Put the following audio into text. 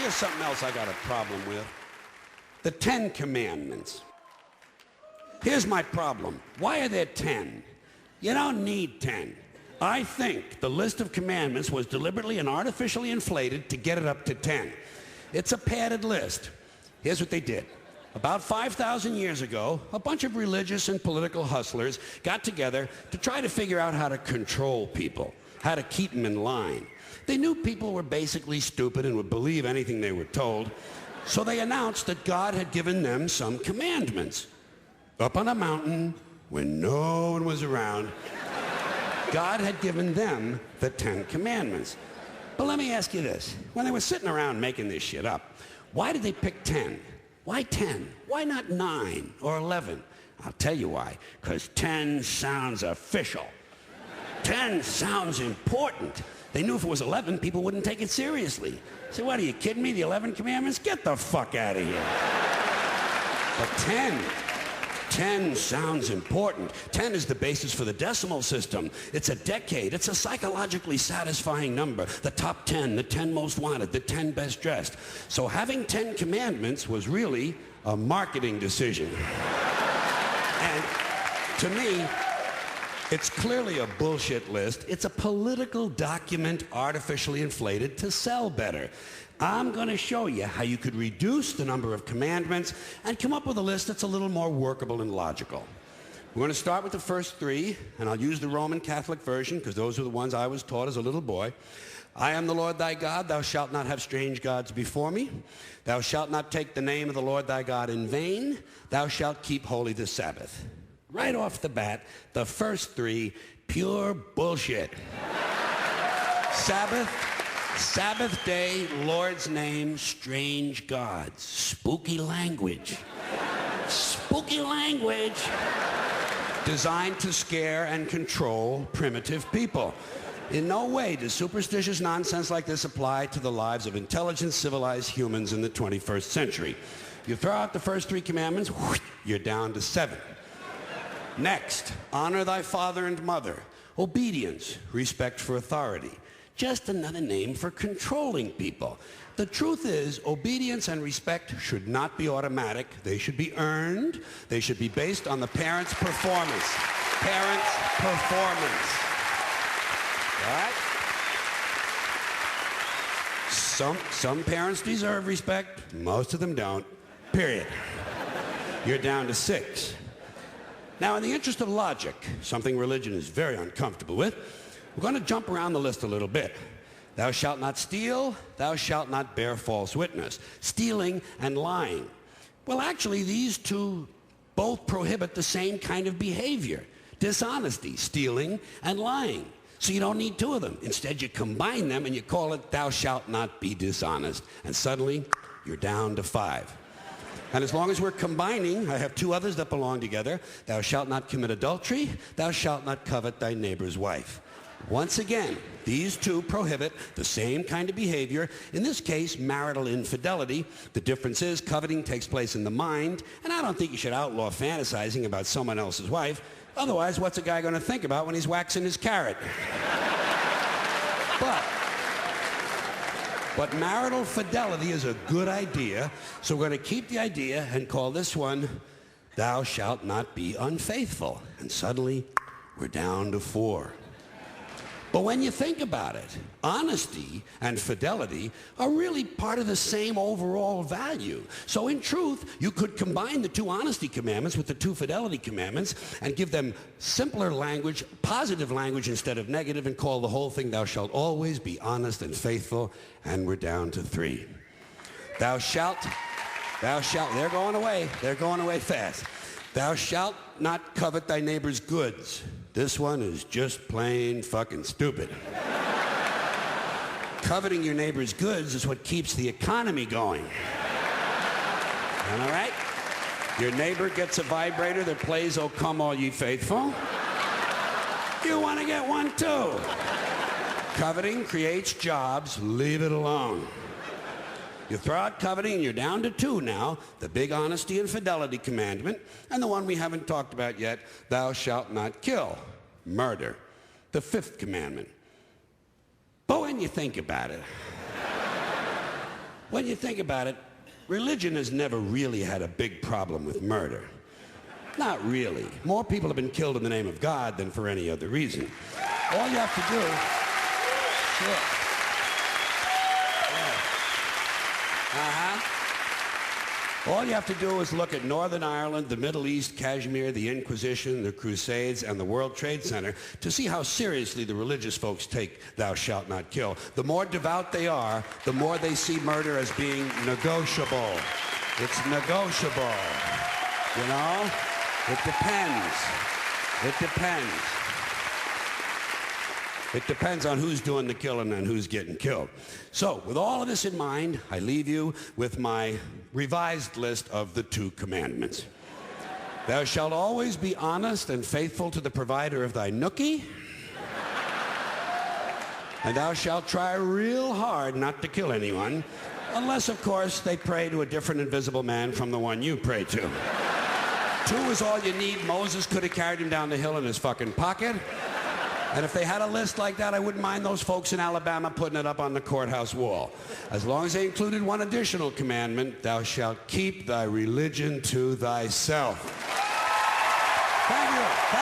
Here's something else I got a problem with. The 10 Commandments. Here's my problem. Why are there 10? You don't need 10. I think the list of commandments was deliberately and artificially inflated to get it up to 10. It's a padded list. Here's what they did. About 5,000 years ago, a bunch of religious and political hustlers got together to try to figure out how to control people, how to keep them in line. They knew people were basically stupid and would believe anything they were told, so they announced that God had given them some commandments. Up on a mountain, when no one was around, God had given them the 10 Commandments. But let me ask you this. When they were sitting around making this shit up, why did they pick 10? Why 10? Why not 9 or 11? I'll tell you why. Because 10 sounds official. 10 sounds important. They knew if it was 11, people wouldn't take it seriously. Say, what, are you kidding me? The 11 Commandments? Get the fuck out of here. But 10 sounds important. 10 is the basis for the decimal system. It's a decade. It's a psychologically satisfying number. The top 10, the 10 most wanted, the 10 best dressed. So having 10 commandments was really a marketing decision. And to me, it's clearly a bullshit list. It's a political document artificially inflated to sell better. I'm going to show you how you could reduce the number of commandments and come up with a list that's a little more workable and logical. We're going to start with the first 3, and I'll use the Roman Catholic version because those are the ones I was taught as a little boy. I am the Lord thy God. Thou shalt not have strange gods before me. Thou shalt not take the name of the Lord thy God in vain. Thou shalt keep holy the Sabbath. Right off the bat, the first 3, pure bullshit. Sabbath day, Lord's name, strange gods. Spooky language. Spooky language. Designed to scare and control primitive people. In no way does superstitious nonsense like this apply to the lives of intelligent, civilized humans in the 21st century. You throw out the first 3 commandments, you're down to 7. Next, honor thy father and mother. Obedience, respect for authority. Just another name for controlling people. The truth is, obedience and respect should not be automatic. They should be earned. They should be based on the parent's performance. Parent's performance. All right? Some parents deserve respect. Most of them don't. Period. You're down to 6. Now, in the interest of logic, something religion is very uncomfortable with, we're going to jump around the list a little bit. Thou shalt not steal. Thou shalt not bear false witness. Stealing and lying. Well, actually, these 2 both prohibit the same kind of behavior. Dishonesty, stealing, and lying. So you don't need 2 of them. Instead, you combine them and you call it thou shalt not be dishonest. And suddenly, you're down to 5. And as long as we're combining, I have 2 others that belong together. Thou shalt not commit adultery. Thou shalt not covet thy neighbor's wife. Once again, these 2 prohibit the same kind of behavior, in this case, marital infidelity. The difference is coveting takes place in the mind, and I don't think you should outlaw fantasizing about someone else's wife. Otherwise, what's a guy going to think about when he's waxing his carrot? But marital fidelity is a good idea, so we're going to keep the idea and call this one, thou shalt not be unfaithful. And suddenly, we're down to 4. But when you think about it, honesty and fidelity are really part of the same overall value. So in truth, you could combine the 2 honesty commandments with the 2 fidelity commandments and give them simpler language, positive language instead of negative, and call the whole thing, thou shalt always be honest and faithful, and we're down to 3. Thou shalt, they're going away fast. Thou shalt not covet thy neighbor's goods. This one is just plain fucking stupid. Coveting your neighbor's goods is what keeps the economy going. All right? Your neighbor gets a vibrator that plays "O Come All Ye Faithful." You want to get one too. Coveting creates jobs. Leave it alone. You throw out coveting and you're down to 2 now, the big honesty and fidelity commandment, and the one we haven't talked about yet, thou shalt not kill, murder, the 5th commandment. But when you think about it, when you think about it, religion has never really had a big problem with murder. Not really. More people have been killed in the name of God than for any other reason. All you have to do... Sure. Yeah. Uh-huh. All you have to do is look at Northern Ireland, the Middle East, Kashmir, the Inquisition, the Crusades, and the World Trade Center to see how seriously the religious folks take thou shalt not kill. The more devout they are, the more they see murder as being negotiable. It's negotiable. You know? It depends. It depends. It depends on who's doing the killing and who's getting killed. So, with all of this in mind, I leave you with my revised list of the 2 commandments. Thou shalt always be honest and faithful to the provider of thy nookie. And thou shalt try real hard not to kill anyone, unless, of course, they pray to a different invisible man from the one you pray to. 2 is all you need. Moses could have carried him down the hill in his fucking pocket. And if they had a list like that, I wouldn't mind those folks in Alabama putting it up on the courthouse wall. As long as they included one additional commandment, thou shalt keep thy religion to thyself. Thank you.